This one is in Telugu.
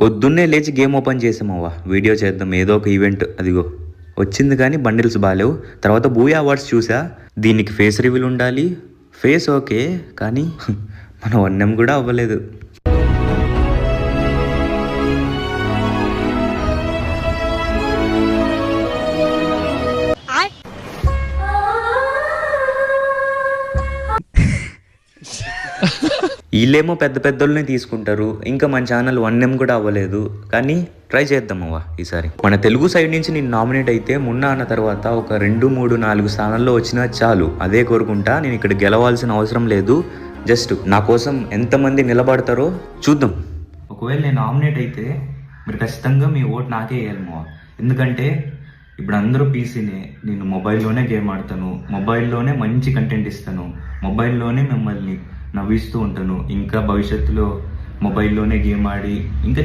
పొద్దున్నే లేచి గేమ్ ఓపెన్ చేసామవ్వా, వీడియో చేద్దాం ఏదో ఒక ఈవెంట్. అదిగో వచ్చింది కానీ బండిల్స్ బాగాలేవు. తర్వాత బూయా అవార్డ్స్ చూసా, దీనికి ఫేస్ రివీల్ ఉండాలి. ఫేస్ ఓకే కానీ మన 1M కూడా అవ్వలేదు. వీళ్ళేమో పెద్ద పెద్దోళ్ళనే తీసుకుంటారు, ఇంకా మన ఛానల్ 1M కూడా అవ్వలేదు. కానీ ట్రై చేద్దామవ్వా ఈసారి. మన తెలుగు సైడ్ నుంచి నేను నామినేట్ అయితే మున్నా అన్న తర్వాత ఒక 2, 3, 4 స్థానాల్లో వచ్చినా చాలు, అదే కోరుకుంటా. నేను ఇక్కడ గెలవాల్సిన అవసరం లేదు. జస్ట్ నా కోసం ఎంతమంది నిలబడతారో చూద్దాం. ఒకవేళ నేను నామినేట్ అయితే మీరు ఖచ్చితంగా మీ ఓటు నాకే వేయాలి మావా. ఎందుకంటే ఇప్పుడు అందరూ పీసీనే, నేను మొబైల్లోనే గేమ్ ఆడతాను, మొబైల్లోనే మంచి కంటెంట్ ఇస్తాను, మొబైల్లోనే మిమ్మల్ని నవ్విస్తూ ఉంటాను. ఇంకా భవిష్యత్తులో మొబైల్లోనే గేమ్ ఆడి ఇంకా